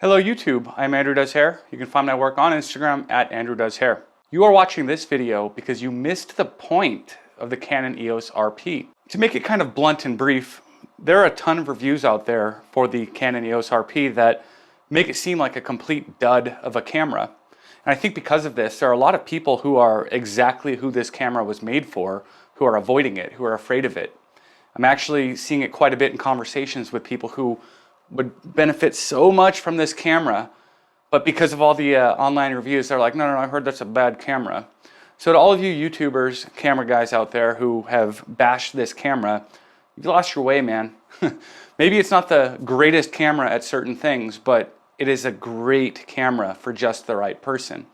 Hello YouTube, I'm Andrew Does Hair. You can find my work on Instagram at Andrew Does Hair. You are watching this video because you missed the point of the Canon EOS RP. To make it kind of blunt and brief, there are a ton of reviews out there for the Canon EOS RP that make it seem like a complete dud of a camera. And I think because of this, there are a lot of people who are exactly who this camera was made for, who are avoiding it, who are afraid of it. I'm actually seeing it quite a bit in conversations with people who would benefit so much from this camera, but because of all the online reviews, they're like, no, I heard that's a bad camera. So to all of you YouTubers, camera guys out there who have bashed this camera, you've lost your way, man. Maybe it's not the greatest camera at certain things, but it is a great camera for just the right person.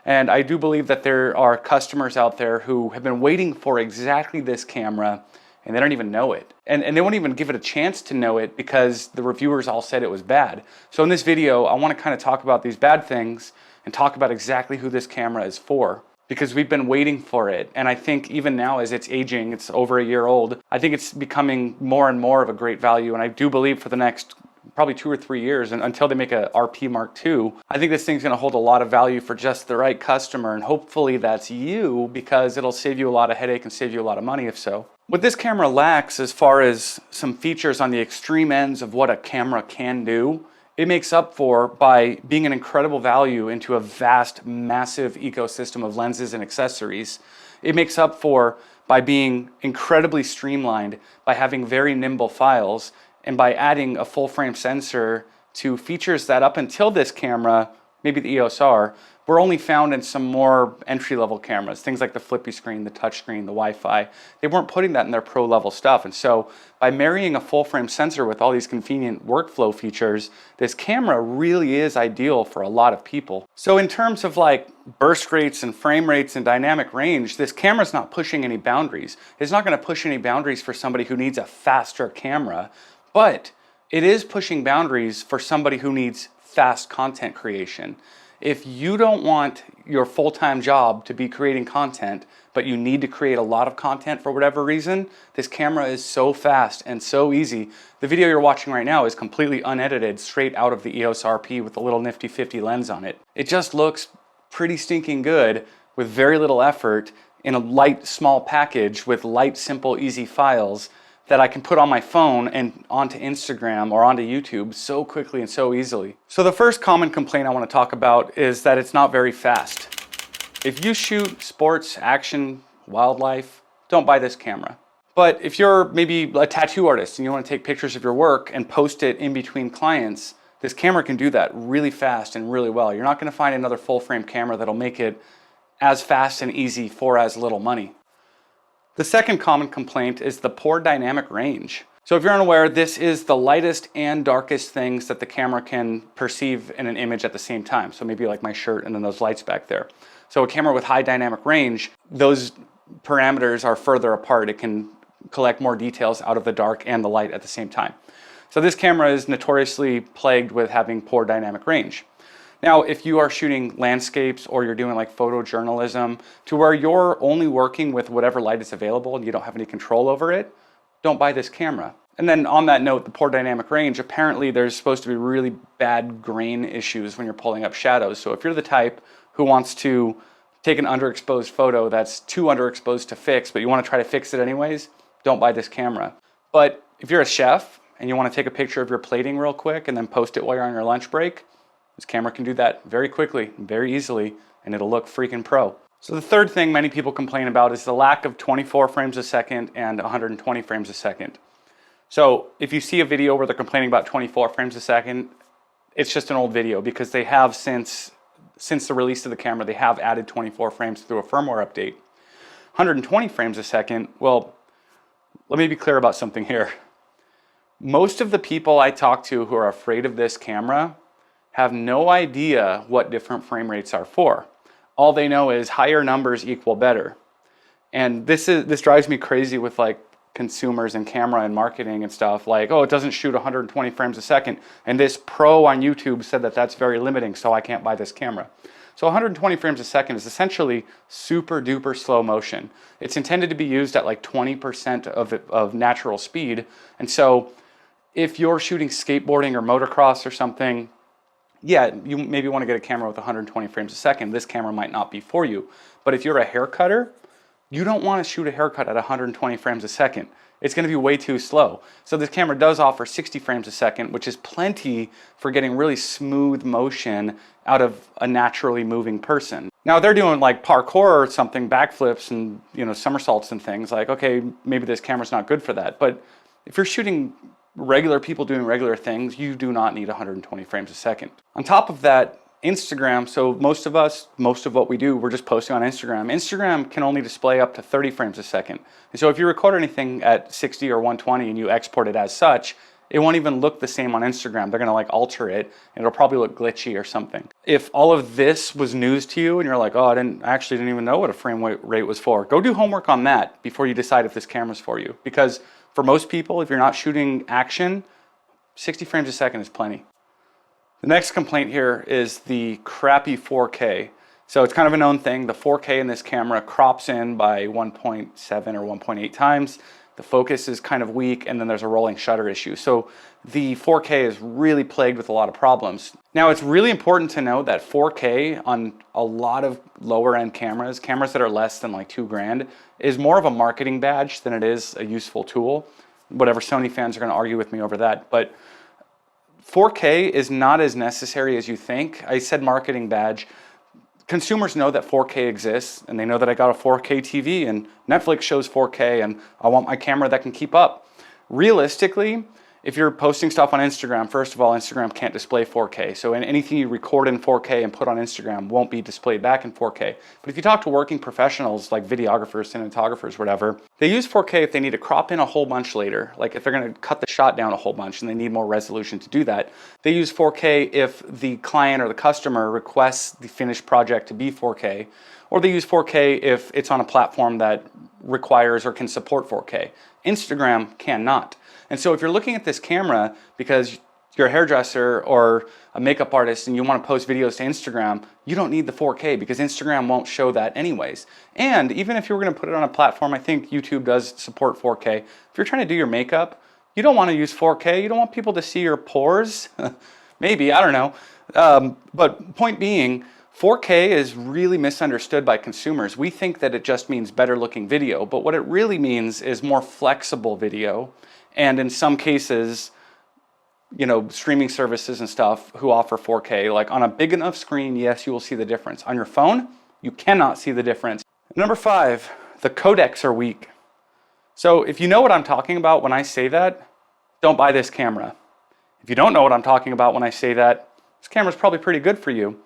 And I do believe that there are customers out there who have been waiting for exactly this camera and they don't even know it. And they won't even give it a chance to know it because the reviewers all said it was bad. So in this video, I want to kind of talk about these bad things and talk about exactly who this camera is for, because we've been waiting for it. And I think even now as it's aging, it's over a year old, I think it's becoming more and more of a great value. And I do believe for the next probably 2 or 3 years, and until they make a RP Mark II, I think this thing's gonna hold a lot of value for just the right customer, and hopefully that's you, because it'll save you a lot of headache and save you a lot of money if so. What this camera lacks as far as some features on the extreme ends of what a camera can do, it makes up for by being an incredible value into a vast, massive ecosystem of lenses and accessories. It makes up for by being incredibly streamlined, by having very nimble files, and by adding a full frame sensor to features that up until this camera, maybe the EOS R, were only found in some more entry-level cameras, things like the flippy screen, the touch screen, the Wi-Fi. They weren't putting that in their pro-level stuff. And so by marrying a full frame sensor with all these convenient workflow features, this camera really is ideal for a lot of people. So in terms of like burst rates and frame rates and dynamic range, this camera's not pushing any boundaries. It's not gonna push any boundaries for somebody who needs a faster camera, but it is pushing boundaries for somebody who needs fast content creation. If you don't want your full-time job to be creating content, but you need to create a lot of content for whatever reason, this camera is so fast and so easy. The video you're watching right now is completely unedited, straight out of the EOS RP with a little nifty 50 lens on it. It just looks pretty stinking good with very little effort in a light, small package with light, simple, easy files that I can put on my phone and onto Instagram or onto YouTube so quickly and so easily. So the first common complaint I want to talk about is that it's not very fast. If you shoot sports, action, wildlife, don't buy this camera. But if you're maybe a tattoo artist and you want to take pictures of your work and post it in between clients, this camera can do that really fast and really well. You're not going to find another full frame camera that'll make it as fast and easy for as little money. The second common complaint is the poor dynamic range. So if you're unaware, this is the lightest and darkest things that the camera can perceive in an image at the same time. So maybe like my shirt and then those lights back there. So a camera with high dynamic range, those parameters are further apart. It can collect more details out of the dark and the light at the same time. So this camera is notoriously plagued with having poor dynamic range. Now, if you are shooting landscapes or you're doing like photojournalism to where you're only working with whatever light is available and you don't have any control over it, don't buy this camera. And then on that note, the poor dynamic range, apparently there's supposed to be really bad grain issues when you're pulling up shadows. So if you're the type who wants to take an underexposed photo that's too underexposed to fix, but you want to try to fix it anyways, don't buy this camera. But if you're a chef and you want to take a picture of your plating real quick and then post it while you're on your lunch break, this camera can do that very quickly, very easily, and it'll look freaking pro. So the third thing many people complain about is the lack of 24 frames a second and 120 frames a second. So if you see a video where they're complaining about 24 frames a second, it's just an old video because they have since the release of the camera, they have added 24 frames through a firmware update. 120 frames a second, well, let me be clear about something here. Most of the people I talk to who are afraid of this camera have no idea what different frame rates are for. All they know is higher numbers equal better. And this drives me crazy with like consumers and camera and marketing and stuff like, oh, it doesn't shoot 120 frames a second. And this pro on YouTube said that that's very limiting, so I can't buy this camera. So 120 frames a second is essentially super duper slow motion. It's intended to be used at like 20% of natural speed. And so if you're shooting skateboarding or motocross or something, yeah, you maybe want to get a camera with 120 frames a second. This camera might not be for you. But if you're a hair cutter, you don't want to shoot a haircut at 120 frames a second. It's going to be way too slow. So this camera does offer 60 frames a second, which is plenty for getting really smooth motion out of a naturally moving person. Now, if they're doing like parkour or something, backflips and somersaults and things, like, okay, maybe this camera's not good for that. But if you're shooting regular people doing regular things, you do not need 120 frames a second. On top of that, Instagram, so most of what we do, we're just posting on Instagram. Instagram can only display up to 30 frames a second. And so if you record anything at 60 or 120 and you export it as such, it won't even look the same on Instagram. They're gonna like alter it and it'll probably look glitchy or something. If all of this was I you and you're like, oh, I actually didn't even know what a frame rate was for, go do homework on that before you decide if this camera's for you. Because for most people, if you're not shooting action, 60 frames a second is plenty. The next complaint here is the crappy 4K. So it's kind of a known thing. The 4K in this camera crops in by 1.7 or 1.8 times. The focus is kind of weak, and then there's a rolling shutter issue. So the 4K is really plagued with a lot of problems. Now, it's really important to know that 4K on a lot of lower end cameras that are less than like $2,000, is more of a marketing badge than it is a useful tool. Whatever, Sony fans are going to argue with me over that, but 4K is not as necessary as you think. I said marketing badge. Consumers know that 4K exists, and they know that I got a 4K TV and Netflix shows 4K and I want my camera that can keep up. Realistically, if you're posting stuff on Instagram, first of all, Instagram can't display 4K. So anything you record in 4K and put on Instagram won't be displayed back in 4K. But if you talk to working professionals like videographers, cinematographers, whatever, they use 4K if they need to crop in a whole bunch later. Like if they're going to cut the shot down a whole bunch and they need more resolution to do that. They use 4K if the client or the customer requests the finished project to be 4K. Or they use 4K if it's on a platform that requires or can support 4K. Instagram cannot. And so if you're looking at this camera because you're a hairdresser or a makeup artist and you want to post videos to Instagram, you don't need the 4K because Instagram won't show that anyways. And even if you were going to put it on a platform, I think YouTube does support 4K. If you're trying to do your makeup, you don't want to use 4K. You don't want people to see your pores. Maybe, I don't know. But point being, 4K is really misunderstood by consumers. We think that it just means better looking video, but what it really means is more flexible video. And in some cases, streaming services and stuff who offer 4K, like on a big enough screen, yes, you will see the difference. On your phone, you cannot see the difference. Number 5, the codecs are weak. So if you know what I'm talking about when I say that, don't buy this camera. If you don't know what I'm talking about when I say that, this camera's probably pretty good for you.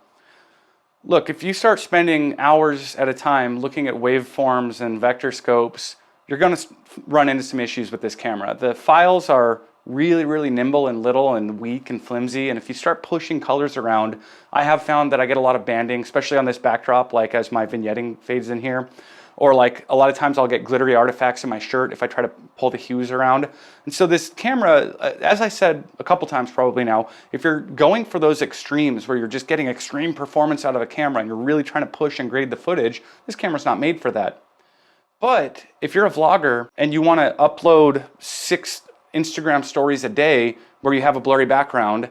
Look, if you start spending hours at a time looking at waveforms and vector scopes, you're going to run into some issues with this camera. The files are really, really nimble and little and weak and flimsy, and if you start pushing colors around, I have found that I get a lot of banding, especially on this backdrop, like as my vignetting fades in here, or like a lot of times I'll get glittery artifacts in my shirt if I try to pull the hues around. And so this camera, as I said a couple times probably now, if you're going for those extremes where you're just getting extreme performance out of a camera and you're really trying to push and grade the footage, this camera's not made for that. But if you're a vlogger and you want to upload 6 Instagram stories a day where you have a blurry background,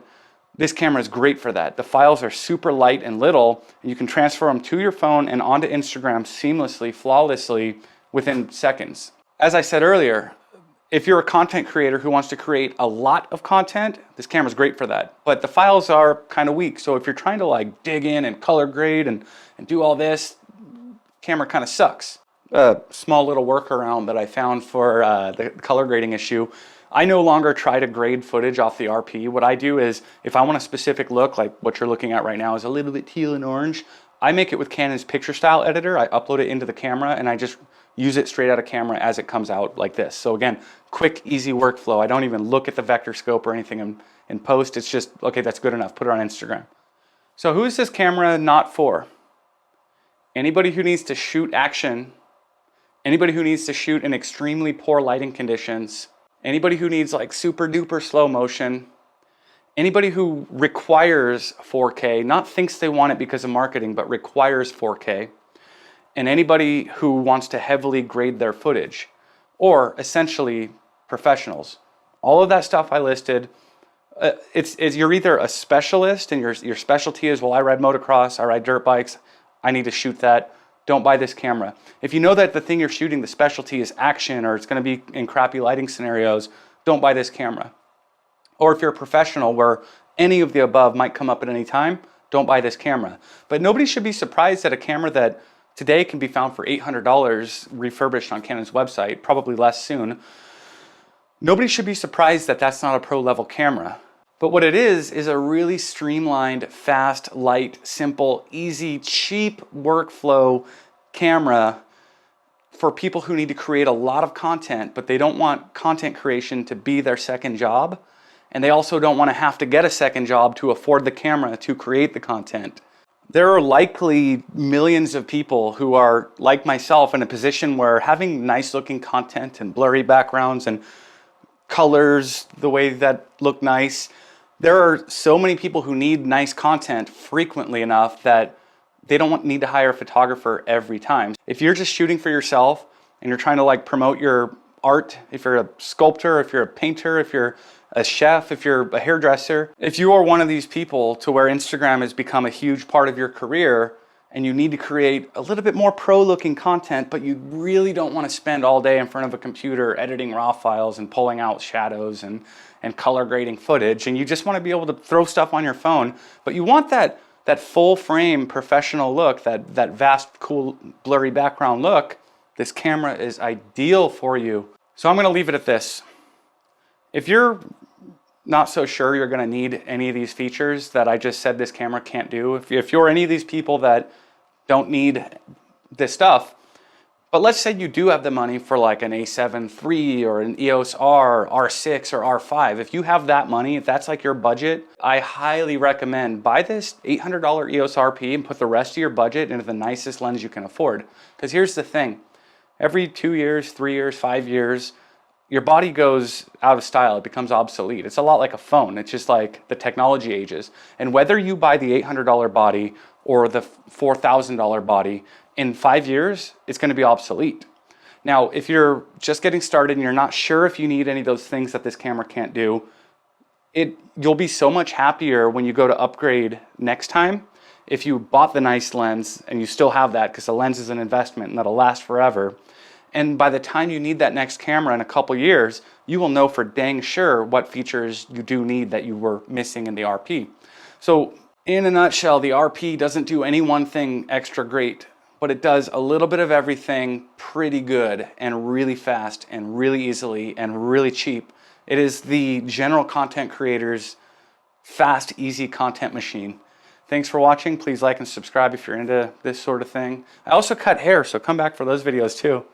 this camera is great for that. The files are super light and little, and you can transfer them to your phone and onto Instagram seamlessly, flawlessly, within seconds. As I said earlier, if you're a content creator who wants to create a lot of content, this camera's great for that. But the files are kind of weak, so if you're trying to like dig in and color grade and do all this, camera kind of sucks. A small little workaround that I found for the color grading issue, I no longer try to grade footage off the RP. What I do is, if I want a specific look, like what you're looking at right now is a little bit teal and orange, I make it with Canon's picture style editor. I upload it into the camera and I just use it straight out of camera as it comes out like this. So again, quick, easy workflow. I don't even look at the vector scope or anything in post. It's just, okay, that's good enough. Put it on Instagram. So who is this camera not for? Anybody who needs to shoot action, anybody who needs to shoot in extremely poor lighting conditions, anybody who needs like super duper slow motion, anybody who requires 4K, not thinks they want it because of marketing, but requires 4K, and anybody who wants to heavily grade their footage, or essentially professionals. All of that stuff I listed, You're either a specialist and your specialty is, well, I ride motocross, I ride dirt bikes, I need to shoot that. Don't buy this camera. If you know that the thing you're shooting, the specialty is action, or it's going to be in crappy lighting scenarios, don't buy this camera. Or if you're a professional where any of the above might come up at any time, don't buy this camera. But nobody should be surprised that a camera that today can be found for $800 refurbished on Canon's website, probably less soon. Nobody should be surprised that that's not a pro level camera. But what it is a really streamlined, fast, light, simple, easy, cheap workflow camera for people who need to create a lot of content, but they don't want content creation to be their second job. And they also don't want to have to get a second job to afford the camera to create the content. There are likely millions of people who are, like myself, in a position where having nice looking content and blurry backgrounds and colors the way that look nice, there are so many people who need nice content frequently enough that they don't need to hire a photographer every time. If you're just shooting for yourself and you're trying to like promote your art, if you're a sculptor, if you're a painter, if you're a chef, if you're a hairdresser, if you are one of these people to where Instagram has become a huge part of your career and you need to create a little bit more pro looking content, but you really don't want to spend all day in front of a computer editing raw files and pulling out shadows and color grading footage, and you just want to be able to throw stuff on your phone, but you want that full frame professional look, that vast, cool, blurry background look, this camera is ideal for you. So I'm going to leave it at this. If you're not so sure you're going to need any of these features that I just said this camera can't do, if you're any of these people that don't need this stuff, but let's say you do have the money for like an A7 III or an EOS R, R6 or R5. If you have that money, if that's like your budget, I highly recommend buy this $800 EOS RP and put the rest of your budget into the nicest lens you can afford. Because here's the thing, every 2 years, 3 years, 5 years, your body goes out of style, it becomes obsolete. It's a lot like a phone, it's just like the technology ages. And whether you buy the $800 body or the $4,000 body, in 5 years, it's gonna be obsolete. Now, if you're just getting started and you're not sure if you need any of those things that this camera can't do, you'll be so much happier when you go to upgrade next time if you bought the nice lens and you still have that, because the lens is an investment and that'll last forever. And by the time you need that next camera in a couple years, you will know for dang sure what features you do need that you were missing in the RP. So in a nutshell, the RP doesn't do any one thing extra great, but it does a little bit of everything pretty good and really fast and really easily and really cheap. It is the general content creator's fast, easy content machine. Thanks for watching. Please like and subscribe if you're into this sort of thing. I also cut hair, so come back for those videos too.